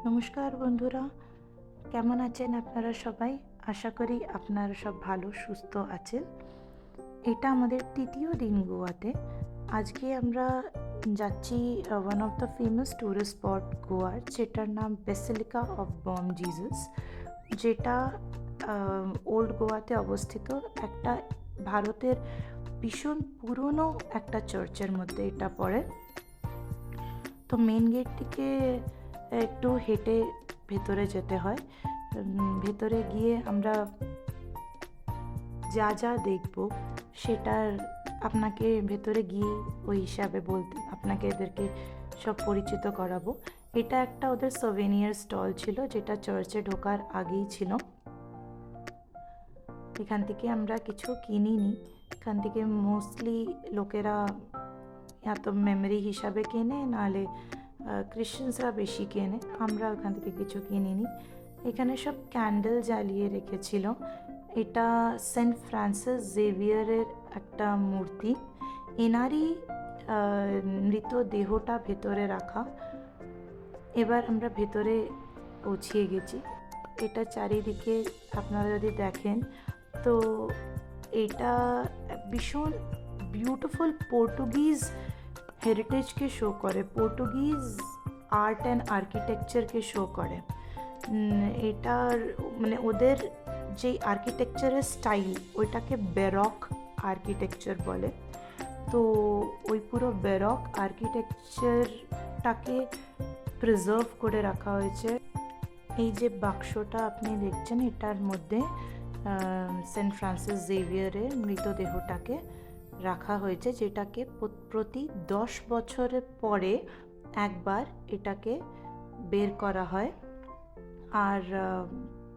নমস্কার বন্ধুরা, কেমন আছেন আপনারা সবাই? আশা করি আপনারা সব ভালো সুস্থ আছেন। এটা আমাদের তৃতীয় দিন গোয়াতে। আজকে আমরা যাচ্ছি one of the famous tourist spot গোয়ার, যেটার নাম বেসিলিকা অফ বম জিসাস, যেটা ওল্ড গোয়াতে অবস্থিত একটা ভারতের ভীষণ পুরনো একটা চার্চের মধ্যে এটা পড়ে। তো মেন গেট থেকে একটু হেঁটে ভেতরে যেতে হয়। ভেতরে গিয়ে আমরা যা যা দেখব সেটার আপনাকে ভেতরে গিয়ে ওই হিসাবে আপনাকে এদেরকে সব পরিচিত করাবো। এটা একটা ওদের সোভেনিয়ার স্টল ছিল, যেটা চার্চে ঢোকার আগেই ছিল। এখান থেকে আমরা কিছু কিনিনি। এখান থেকে মোস্টলি লোকেরা এত মেমোরি হিসাবে কেনে, নাহলে ক্রিশ্চিয়ানসরা বেশি কেনে। আমরা ওখান থেকে কিছু কিনিনি। এখানে সব ক্যান্ডেল জ্বালিয়ে রেখেছিল। এটা সেন্ট ফ্রান্সিস জেভিয়ারের একটা মূর্তি। এনারই মৃতদেহটা ভেতরে রাখা। এবার আমরা ভেতরে পৌঁছিয়ে গেছি। এটা চারিদিকে আপনারা যদি দেখেন তো এটা ভীষণ বিউটিফুল পর্তুগিজ হেরিটেজকে শো করে, পর্তুগিজ আর্ট অ্যান্ড আর্কিটেকচারকে শো করে। এটার মানে ওদের যে আর্কিটেকচারের স্টাইল, ওইটাকে ব্যারক আর্কিটেকচার বলে। তো ওই পুরো ব্যারক আর্কিটেকচারটাকে প্রিজার্ভ করে রাখা হয়েছে। এই যে বাক্সটা আপনি দেখছেন, এটার মধ্যে সেন্ট ফ্রান্সিস জেভিয়ারের মৃতদেহটাকে রাখা হয়েছে, যেটাকে প্রতি 10 বছরের পরে একবার এটাকে বের করা হয়। আর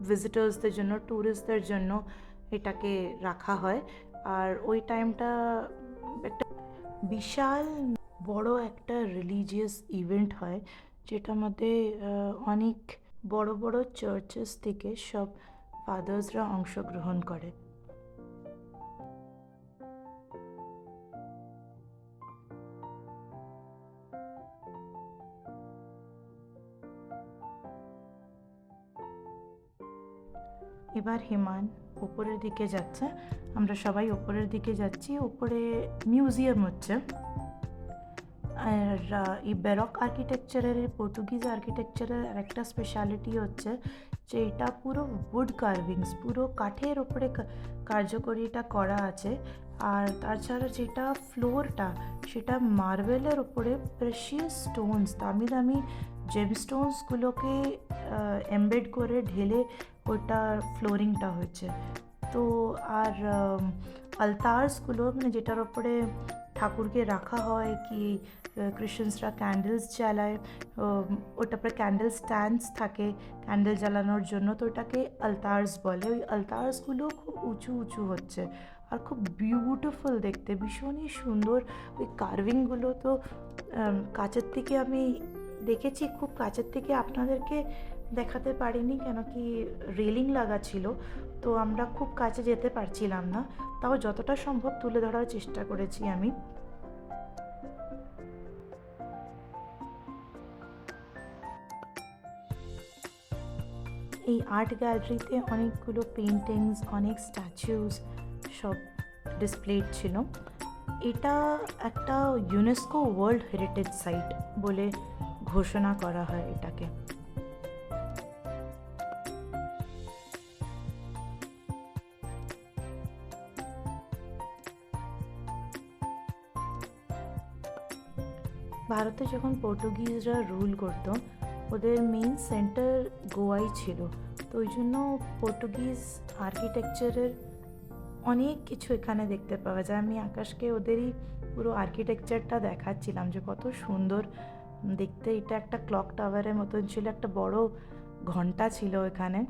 ভিজিটার্সদের জন্য, ট্যুরিস্টদের জন্য এটাকে রাখা হয়। আর ওই টাইমটা একটা বিশাল বড় একটা রিলিজিয়াস ইভেন্ট হয়, যেটার মধ্যে অনেক বড় বড় চার্চেস থেকে সব ফাদার্সরা অংশগ্রহণ করে। এবার হিমান উপরের দিকে যাচ্ছে। আমরা সবাই উপরের দিকে যাচ্ছি। উপরে মিউজিয়াম হচ্ছে। আর এই ব্যারক আর্কিটেকচারের, পর্তুগিজ আর্কিটেকচারের আরেকটা স্পেশালিটি হচ্ছে যে এটা পুরো উড কার্ভিংস, পুরো কাঠের ওপরে কার্যকরীটা করা আছে। আর তাছাড়া যেটা ফ্লোরটা, সেটা মার্বেলের ওপরে প্রেশিয়াস স্টোনস, দামি দামি জেম স্টোনসগুলোকে এমবেড করে ঢেলে ওটা ফ্লোরিংটা হয়েছে। তো আর আলতার্সগুলো, মানে যেটার ওপরে ঠাকুরকে রাখা হয়, কি ক্রিশ্চিয়ানসরা ক্যান্ডেলস জ্বালায়, ওটার পরে ক্যান্ডেল স্ট্যান্ডস থাকে ক্যান্ডেল জ্বালানোর জন্য, তো ওটাকে আলতার্স বলে। ওই আলতার্সগুলো খুব উঁচু উঁচু হচ্ছে আর খুব বিউটিফুল দেখতে, ভীষণই সুন্দর। ওই কার্ভিংগুলো তো কাছের থেকে আমি দেখেছি, খুব কাছের থেকে আপনাদেরকে দেখাতে পারিনি, কেন কি রেলিং লাগা ছিল, তো আমরা খুব কাছে যেতে পারছিলাম না। তাও যতটা সম্ভব তুলে ধরার চেষ্টা করেছি আমি। এই আর্ট গ্যালারিতে অনেকগুলো পেন্টিংস, অনেক স্ট্যাচুস সব ডিসপ্লেড ছিল। এটা একটা ইউনেস্কো ওয়ার্ল্ড হেরিটেজ সাইট বলে ঘোষণা করা হয় এটাকে। ভারতে যখন পর্তুগিজরা রুল করতো, ওদের মেইন সেন্টার গোয়াই ছিল। তো ওই জন্য পর্তুগিজ আর্কিটেকচারের অনেক কিছু এখানে দেখতে পাওয়া যায়। আমি আকাশকে ওদেরই পুরো আর্কিটেকচারটা দেখাচ্ছিলাম যে কত সুন্দর দেখতে। এটা একটা ক্লক টাওয়ারের মতন ছিল, একটা বড় ঘন্টা ছিল এখানে।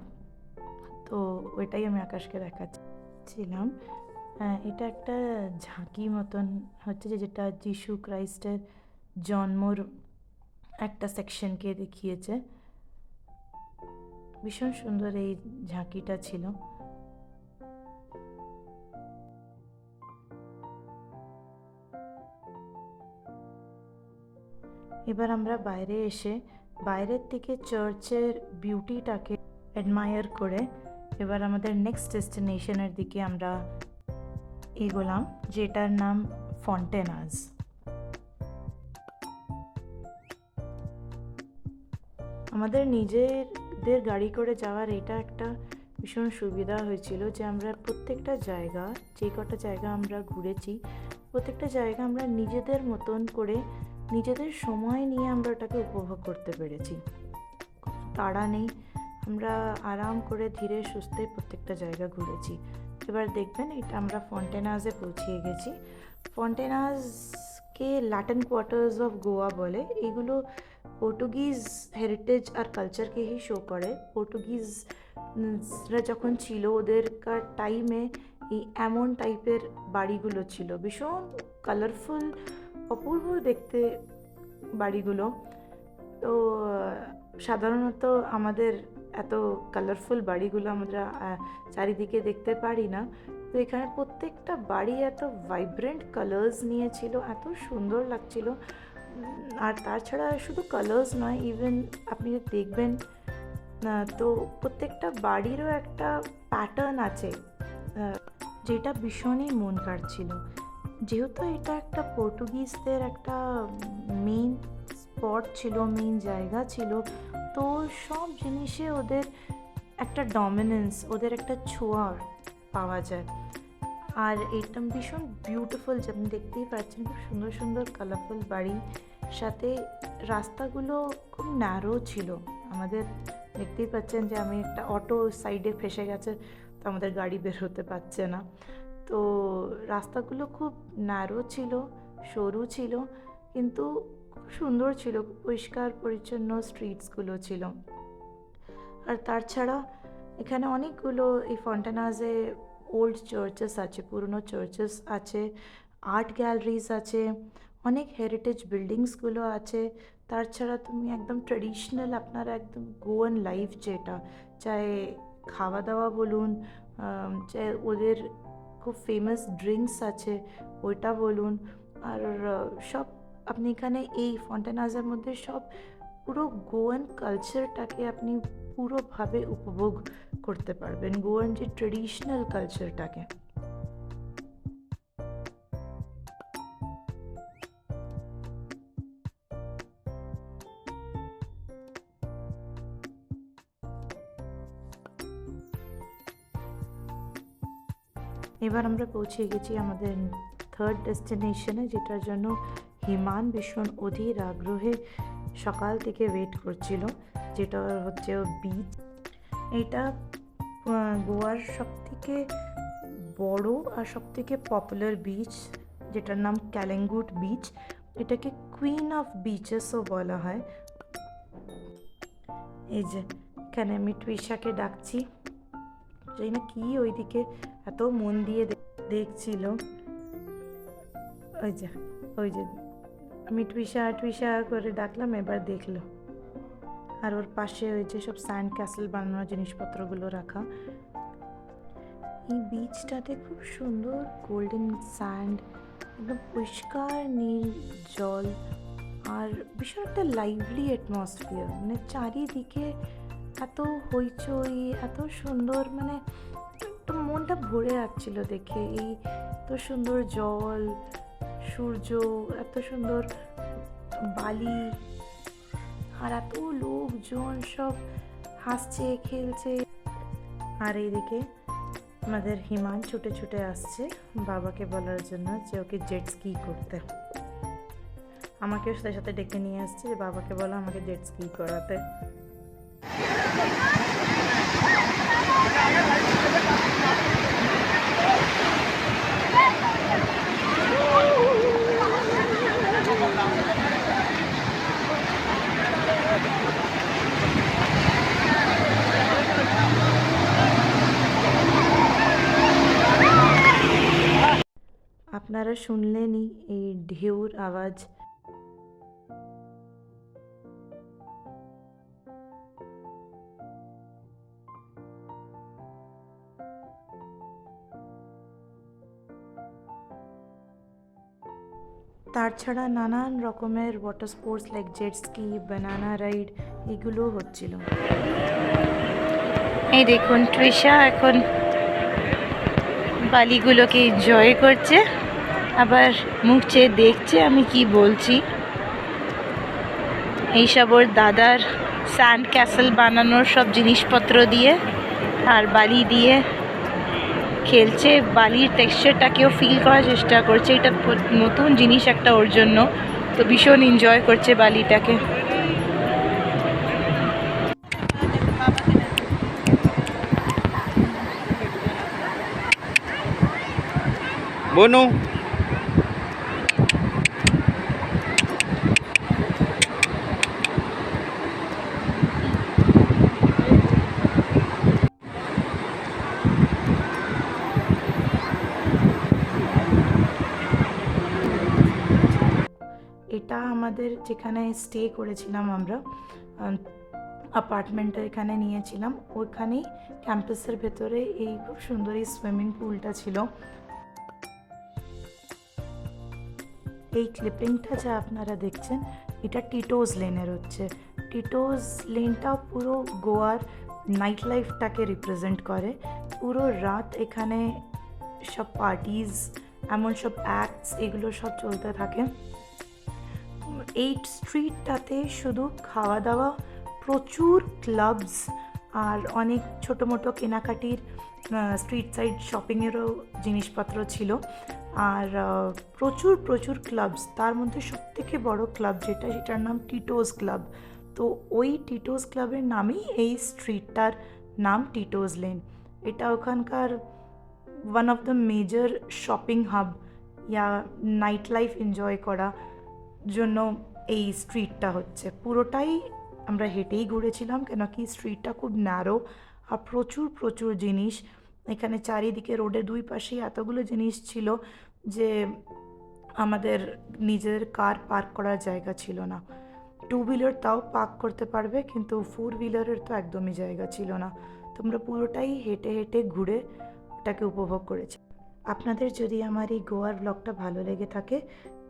তো ওইটাই আমি আকাশকে দেখাচ্ছিলাম। এটা একটা ঝাঁকি মতন হচ্ছে, যেটা যিশু ক্রাইস্টের জন্মর একটা সেকশনকে দেখিয়েছে। ভীষণ সুন্দর এই ঝাঁকিটা ছিল। এবার আমরা বাইরে এসে বাইরের থেকে চার্চের বিউটিটাকে অ্যাডমায়ার করে এবার আমাদের নেক্সট ডেস্টিনেশনের দিকে আমরা এগোলাম, যেটার নাম ফন্টেনাজ। আমাদের নিজেদের গাড়ি করে যাওয়ার এটা একটা ভীষণ সুবিধা হয়েছিল যে আমরা প্রত্যেকটা জায়গা, যে কটা জায়গা আমরা ঘুরেছি প্রত্যেকটা জায়গা আমরা নিজেদের মতন করে নিজেদের সময় নিয়ে আমরা ওটাকে উপভোগ করতে পেরেছি। তাড়া নেই, আমরা আরাম করে ধীরে সুস্থে প্রত্যেকটা জায়গা ঘুরেছি। এবার দেখবেন এটা আমরা ফন্টেনাজে পৌঁছিয়ে গেছি। ফন্টেনাজকে ল্যাটিন কোয়ার্টার্স অফ গোয়া বলে। এগুলো পর্তুগিজ হেরিটেজ আর কালচারকেই শো করে। পর্তুগিজরা যখন ছিল ওদেরকার টাইমে এই এমন টাইপের বাড়িগুলো ছিল, ভীষণ কালারফুল, অপূর্ব দেখতে বাড়িগুলো। তো সাধারণত আমাদের এত কালারফুল বাড়িগুলো আমরা চারিদিকে দেখতে পারি না। তো এখানে প্রত্যেকটা বাড়ি এত ভাইব্রেন্ট কালার্স নিয়েছিল, এত সুন্দর লাগছিল। আর তাছাড়া শুধু কালার্স নয়, ইভেন আপনি দেখবেন তো প্রত্যেকটা বাড়িরও একটা প্যাটার্ন আছে যেটা ভীষণই মন কাড়ছিল। যেহেতু এটা একটা পর্তুগিজদের একটা মেইন স্পট ছিল, মেইন জায়গা ছিল, তো সব জিনিসে ওদের একটা ডমিনেন্স, ওদের একটা ছোঁয়া পাওয়া যায়। আর এটা ভীষণ বিউটিফুল, যেমন দেখতেই পাচ্ছেন খুব সুন্দর সুন্দর কালারফুল বাড়ি, সাথে রাস্তাগুলো খুব ন্যারো ছিল। আমাদের দেখতেই পাচ্ছেন যে আমি একটা অটো সাইডে ফেসে গেছে, তো আমাদের গাড়ি বের হতে পারছে না। তো রাস্তাগুলো খুব ন্যারো ছিল, সরু ছিল, কিন্তু খুব সুন্দর ছিল, পরিষ্কার পরিচ্ছন্ন স্ট্রিটসগুলো ছিল। আর তাছাড়া এখানে অনেকগুলো এই ফন্টেনাজে ওল্ড চার্চেস আছে, পুরনো চার্চেস আছে, আর্ট গ্যালারিজ আছে, অনেক হেরিটেজ বিল্ডিংসগুলো আছে। তাছাড়া তুমি একদম ট্রেডিশনাল আপনারা একদম গোয়ান লাইফ, যেটা চাहे খাওয়া দাওয়া বলুন, চাहे ওদের খুব ফেমাস ড্রিঙ্কস আছে ওইটা বলুন, আর সব আপনি এখানে এই ফন্টেনাজের মধ্যে সব পুরো গোয়ান কালচারটাকে আপনি পুরোভাবে উপভোগ করতে পারবেন, গোয়ান যে ট্রেডিশনাল কালচারটাকে। এবার আমরা পৌঁছে গেছি আমাদের থার্ড ডেস্টিনেশনে, যেটার জন্য হিমান ভীষণ অধীর আগ্রহে সকাল থেকে ওয়েট করছিল, যেটা হচ্ছে বিচ। এটা গোয়ার সবথেকে বড় আর সবথেকে পপুলার বিচ, যেটার নাম ক্যালেঙ্গুট বিচ। এটাকে কুইন অফ বিচেসও বলা হয়। এই যে এখানে আমি টুইশাকে ডাকছি, জানি না কি ওইদিকে এত মন দিয়ে দেখছিল। ওই যে আমি টুইশা টুইশা করে ডাকলাম, এবার দেখলো। আর ওর পাশে ওই যে সব স্যান্ড ক্যাসেল বানানোর জিনিসপত্রগুলো রাখা। এই বিচটাতে খুব সুন্দর গোল্ডেন স্যান্ড, একদম পরিষ্কার নীল জল, আর ভীষণ একটা লাইভলি অ্যাটমসফিয়ার, মানে চারিদিকে এত হইচই, এত সুন্দর, মানে একটু মনটা ভরে যাচ্ছিল দেখে। এই এত সুন্দর জল, সূর্য, এত সুন্দর বালি, আর এত লোকজন সব হাসছে খেলছে। আর এইদিকে আমাদের হিমান ছুটে ছুটে আসছে বাবাকে বলার জন্য যে ওকে জেট স্কি করতে। আমাকেও সাথে সাথে ডেকে নিয়ে আসছে যে বাবাকে বলো আমাকে জেট স্কি করাতে। আপনারা শুনলেনই এই ঢেউর আওয়াজ। তাছাড়া নানান রকমের water sports like jet ski, banana ride, এগুলো হচ্ছিল। এই দেখুন তৃষা এখন বালিগুলোকে এনজয় করছে, আবার মুখ চেয়ে দেখছে আমি কি বলছি। এইসব ওর দাদার স্যান্ড ক্যাসেল বানানোর সব জিনিসপত্র দিয়ে আর বালি দিয়ে খেলছে, বালির টেক্সচারটাকেও ফিল করার চেষ্টা করছে। এটা নতুন জিনিস একটা ওর জন্য, তো ভীষণ এনজয় করছে বালিটাকে। বনু এটা আমাদের যেখানে স্টে করেছিলাম আমরা, অ্যাপার্টমেন্টটা এখানে নিয়েছিলাম, ওইখানেই ক্যাম্পাসের ভেতরে এই খুব সুন্দর এই সুইমিং পুলটা ছিল। এই ক্লিপিংটা যা আপনারা দেখছেন এটা টিটোজ লেনের হচ্ছে। টিটোজ লেনটা পুরো গোয়ার নাইট লাইফটাকে রিপ্রেজেন্ট করে। পুরো রাত এখানে সব পার্টিজ, এমন সব অ্যাক্টস, এগুলো সব চলতে থাকে। এই স্ট্রিটটাতে শুধু খাওয়া দাওয়া, প্রচুর ক্লাবস আর অনেক ছোটো মোটো কেনাকাটির স্ট্রিট সাইড শপিংয়েরও জিনিসপত্র ছিল। আর প্রচুর প্রচুর ক্লাবস, তার মধ্যে সবথেকে বড় ক্লাব যেটা, সেটার নাম টিটোজ ক্লাব। তো ওই টিটোজ ক্লাবের নামেই এই স্ট্রিটটার নাম টিটোজ লেন। এটা ওখানকার one of the major shopping hub yeah night life enjoy করা জন্য এই স্ট্রিটটা হচ্ছে। পুরোটাই আমরা হেঁটেই ঘুরেছিলাম, কেন কি স্ট্রিটটা খুব ন্যারো আর প্রচুর প্রচুর জিনিস এখানে চারিদিকে, রোডের দুই পাশেই এতগুলো জিনিস ছিল যে আমাদের নিজের কার পার্ক করার জায়গা ছিল না। 2 হুইলার তাও পার্ক করতে পারবে, কিন্তু 4 হুইলারের তো একদমই জায়গা ছিল না। তোমরা পুরোটাই হেঁটে হেঁটে ঘুরে ওটাকে উপভোগ করেছি। আপনাদের যদি আমার এই গোয়ার ব্লগটা ভালো লেগে থাকে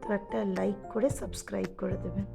তো একটা লাইক করে সাবস্ক্রাইব করে দেবেন।